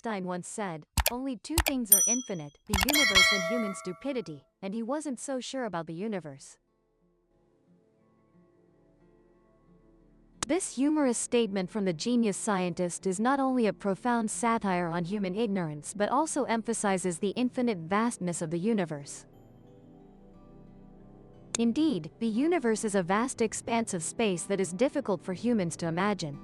Einstein once said, "Only two things are infinite, the universe and human stupidity," and he wasn't so sure about the universe. This humorous statement from the genius scientist is not only a profound satire on human ignorance but also emphasizes the infinite vastness of the universe. Indeed, the universe is a vast expanse of space that is difficult for humans to imagine.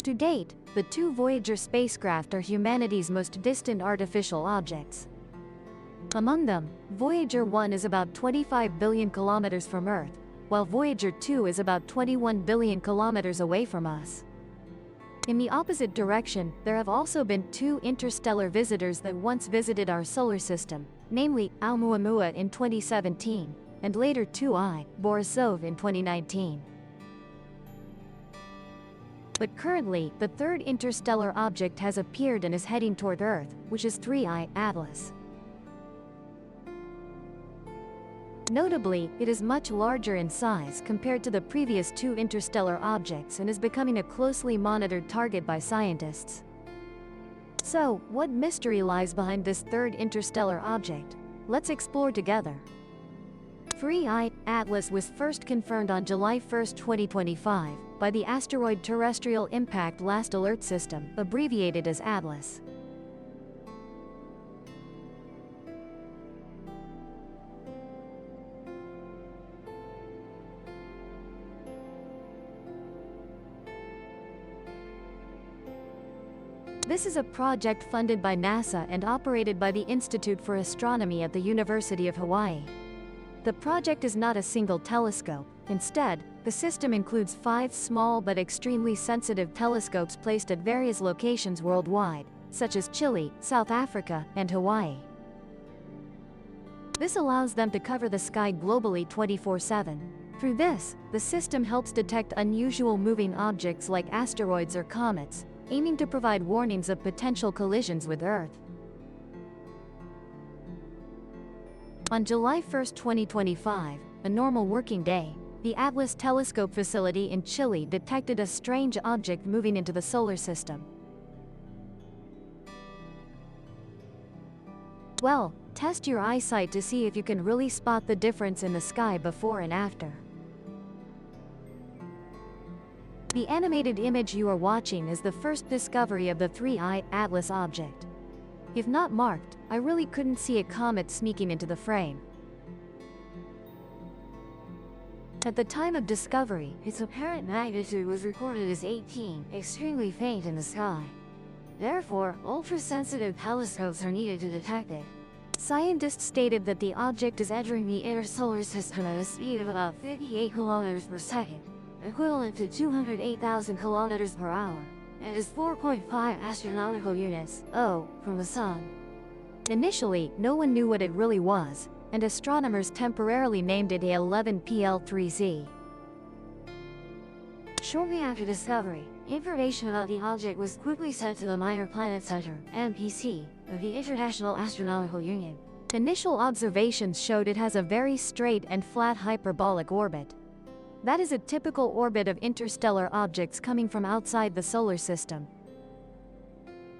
To date, the two Voyager spacecraft are humanity's most distant artificial objects. Among them, Voyager 1 is about 25 billion kilometers from Earth, while Voyager 2 is about 21 billion kilometers away from us. In the opposite direction, there have also been two interstellar visitors that once visited our solar system, namely Oumuamua in 2017, and later 2I, Borisov in 2019. But currently, the third interstellar object has appeared and is heading toward Earth, which is 3I, Atlas. Notably, it is much larger in size compared to the previous two interstellar objects and is becoming a closely monitored target by scientists. So, what mystery lies behind this third interstellar object? Let's explore together. 3I, Atlas was first confirmed on July 1, 2025, by the Asteroid Terrestrial Impact Last Alert System, abbreviated as ATLAS. This is a project funded by NASA and operated by the Institute for Astronomy at the University of Hawaii. The project is not a single telescope. Instead, the system includes 5 small but extremely sensitive telescopes placed at various locations worldwide, such as Chile, South Africa, and Hawaii. This allows them to cover the sky globally 24/7. Through this, the system helps detect unusual moving objects like asteroids or comets, aiming to provide warnings of potential collisions with Earth. On July 1, 2025, a normal working day, the Atlas Telescope facility in Chile detected a strange object moving into the solar system. Well, test your eyesight to see if you can really spot the difference in the sky before and after. The animated image you are watching is the first discovery of the 3I, Atlas object. If not marked, I really couldn't see a comet sneaking into the frame. At the time of discovery, its apparent magnitude was recorded as 18, extremely faint in the sky. Therefore, ultra-sensitive telescopes are needed to detect it. Scientists stated that the object is entering the inner solar system at a speed of about 58 kilometers per second, equivalent to 208,000 kilometers per hour, and is 4.5 astronomical units, from the Sun. Initially, no one knew what it really was, and astronomers temporarily named it A11PL3Z. Shortly after discovery, information about the object was quickly sent to the Minor Planet Center, MPC, of the International Astronomical Union. Initial observations showed it has a very straight and flat hyperbolic orbit. That is a typical orbit of interstellar objects coming from outside the solar system.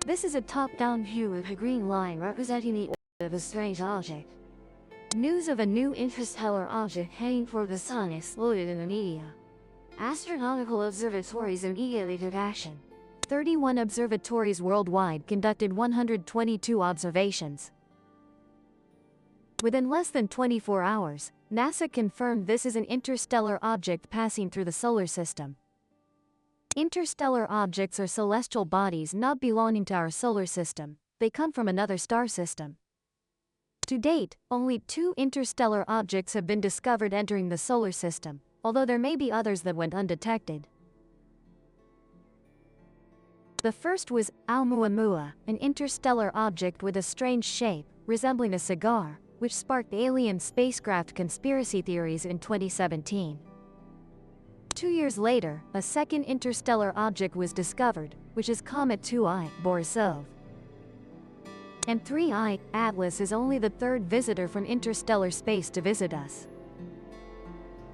This is a top-down view with a green line representing the orbit of a strange object. News of a new interstellar object heading toward the Sun exploded in the media. Astronomical observatories immediately took action. 31 observatories worldwide conducted 122 observations. Within less than 24 hours, NASA confirmed this is an interstellar object passing through the solar system. Interstellar objects are celestial bodies not belonging to our solar system. They come from another star system. To date, only 2 interstellar objects have been discovered entering the solar system, although there may be others that went undetected. The first was Oumuamua, an interstellar object with a strange shape, resembling a cigar, which sparked alien spacecraft conspiracy theories in 2017. 2 years later, a second interstellar object was discovered, which is Comet 2I, Borisov. And 3I, Atlas is only the third visitor from interstellar space to visit us.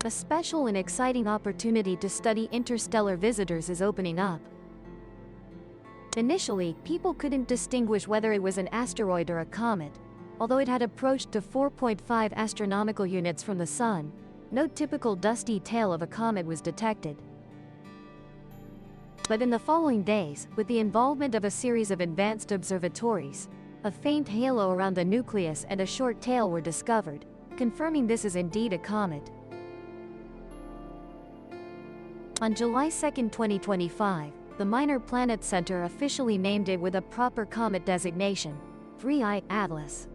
A special and exciting opportunity to study interstellar visitors is opening up. Initially, people couldn't distinguish whether it was an asteroid or a comet. Although it had approached to 4.5 astronomical units from the Sun, no typical dusty tail of a comet was detected. But in the following days, with the involvement of a series of advanced observatories, a faint halo around the nucleus and a short tail were discovered, confirming this is indeed a comet. On July 2, 2025, the Minor Planet Center officially named it with a proper comet designation, 3I Atlas.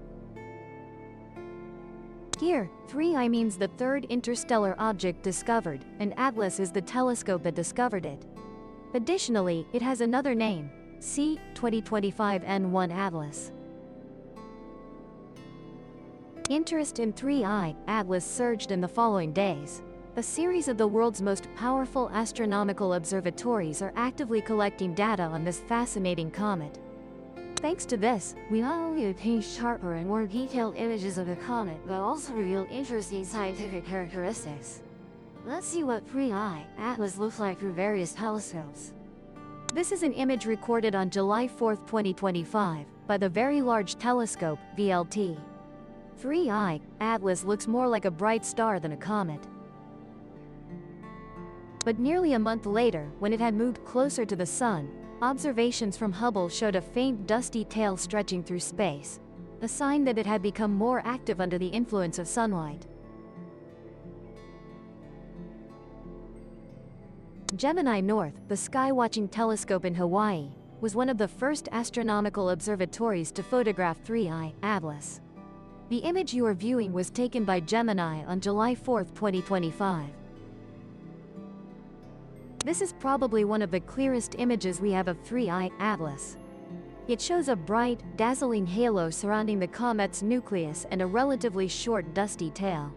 Here, 3I means the third interstellar object discovered, and Atlas is the telescope that discovered it. Additionally, it has another name, C 2025 N1 Atlas. Interest in 3I Atlas surged in the following days. A series of the world's most powerful astronomical observatories are actively collecting data on this fascinating comet. Thanks to this, we not only obtain sharper and more detailed images of the comet, but also reveal interesting scientific characteristics. Let's see what 3I Atlas looks like through various telescopes. This is an image recorded on July 4, 2025, by the Very Large Telescope, VLT. 3I Atlas looks more like a bright star than a comet. But nearly a month later, when it had moved closer to the Sun, observations from Hubble showed a faint dusty tail stretching through space, a sign that it had become more active under the influence of sunlight. Gemini North, the sky-watching telescope in Hawaii, was one of the first astronomical observatories to photograph 3I Atlas. The image you are viewing was taken by Gemini on July 4, 2025. This is probably one of the clearest images we have of 3I Atlas. It shows a bright, dazzling halo surrounding the comet's nucleus and a relatively short, dusty tail.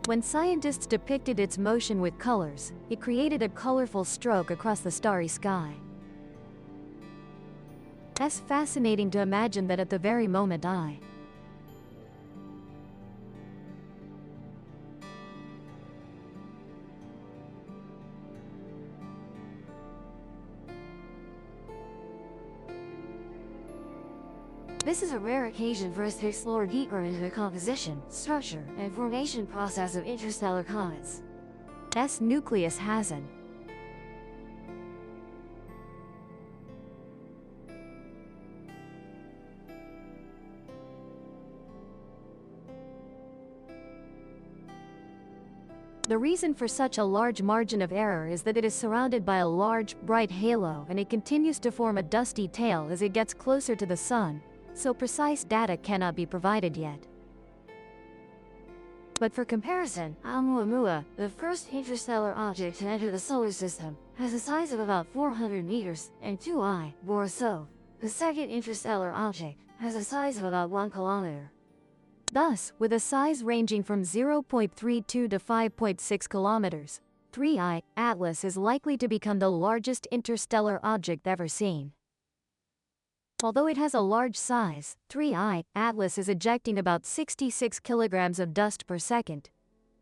When scientists depicted its motion with colors, it created a colorful stroke across the starry sky. It's fascinating to imagine that at the very moment This is a rare occasion for us to explore deeper into the composition, structure, and formation process of interstellar comets. S nucleus has an The reason for such a large margin of error is that it is surrounded by a large, bright halo and it continues to form a dusty tail as it gets closer to the Sun, so precise data cannot be provided yet. But for comparison, Oumuamua, the first interstellar object to enter the solar system, has a size of about 400 meters, and 2I, Borisov, the second interstellar object, has a size of about 1 kilometer. Thus, with a size ranging from 0.32 to 5.6 kilometers, 3I Atlas is likely to become the largest interstellar object ever seen. Although it has a large size, 3I Atlas is ejecting about 66 kilograms of dust per second.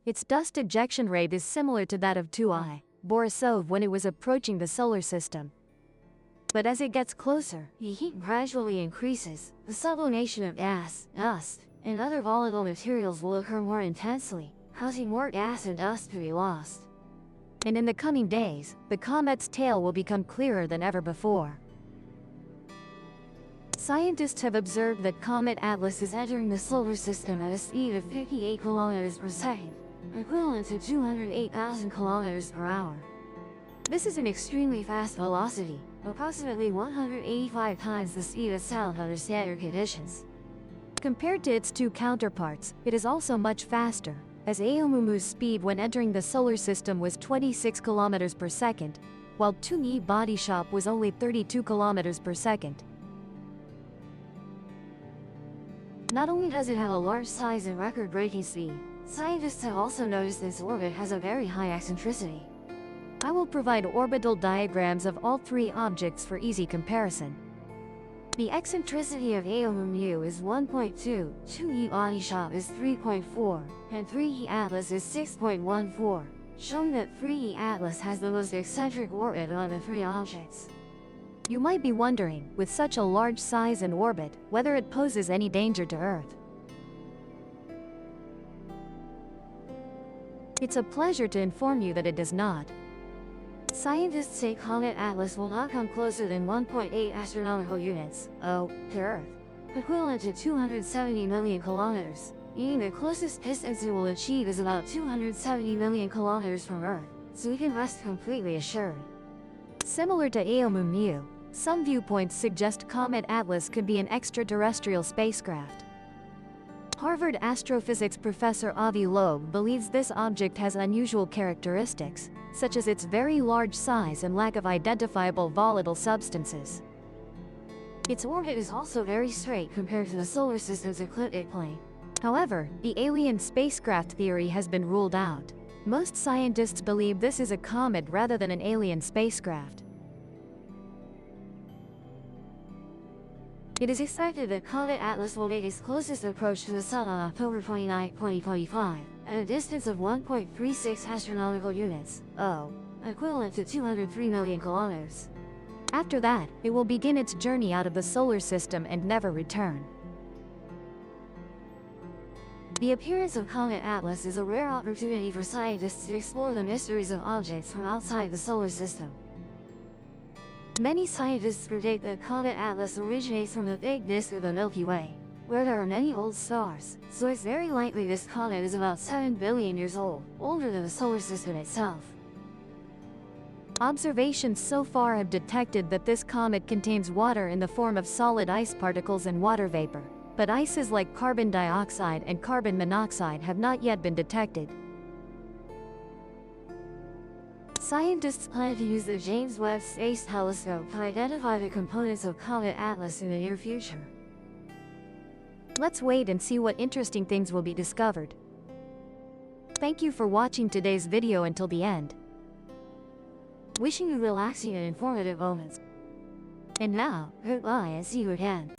Its dust ejection rate is similar to that of 2I, Borisov when it was approaching the solar system. But as it gets closer, the heat gradually increases, the sublimation of gas, dust, and other volatile materials will occur more intensely, causing more gas and dust to be lost. And in the coming days, the comet's tail will become clearer than ever before. Scientists have observed that Comet Atlas is entering the solar system at a speed of 58 kilometers per second, equivalent to 208,000 kilometers per hour. This is an extremely fast velocity, approximately 185 times the speed of sound under standard conditions. Compared to its two counterparts, it is also much faster, as Oumuamua's speed when entering the solar system was 26 kilometers per second, while 2E Body Shop was only 32 kilometers per second. Not only does it have a large size and record-breaking speed, scientists have also noticed its orbit has a very high eccentricity. I will provide orbital diagrams of all three objects for easy comparison. The eccentricity of Oumuamua is 1.2, 2E Body Shop is 3.4, and 3E Atlas is 6.14, showing that 3E Atlas has the most eccentric orbit among the three objects. You might be wondering, with such a large size and orbit, whether it poses any danger to Earth. It's a pleasure to inform you that it does not. Scientists say Comet Atlas will not come closer than 1.8 astronomical units, to Earth, equivalent to 270 million kilometers, meaning the closest distance it will achieve is about 270 million kilometers from Earth, so we can rest completely assured. Similar to Oumuamua, some viewpoints suggest Comet Atlas could be an extraterrestrial spacecraft. Harvard astrophysics professor Avi Loeb believes this object has unusual characteristics, such as its very large size and lack of identifiable volatile substances. Its orbit is also very straight compared to the solar system's ecliptic plane. However, the alien spacecraft theory has been ruled out. Most scientists believe this is a comet rather than an alien spacecraft. It is expected that Comet Atlas will make its closest approach to the Sun on October 29, 2025, at a distance of 1.36 astronomical units, equivalent to 203 million kilometers. After that, it will begin its journey out of the solar system and never return. The appearance of Comet Atlas is a rare opportunity for scientists to explore the mysteries of objects from outside the solar system. Many scientists predict that Comet Atlas originates from the big disk of the Milky Way, where there are many old stars, so it's very likely this comet is about 7 billion years old, older than the solar system itself. Observations so far have detected that this comet contains water in the form of solid ice particles and water vapor, but ices like carbon dioxide and carbon monoxide have not yet been detected. Scientists plan to use the James Webb Space Telescope to identify the components of Comet Atlas in the near future. Let's wait and see what interesting things will be discovered. Thank you for watching today's video until the end. Wishing you relaxing and informative moments. And now, goodbye and see you again.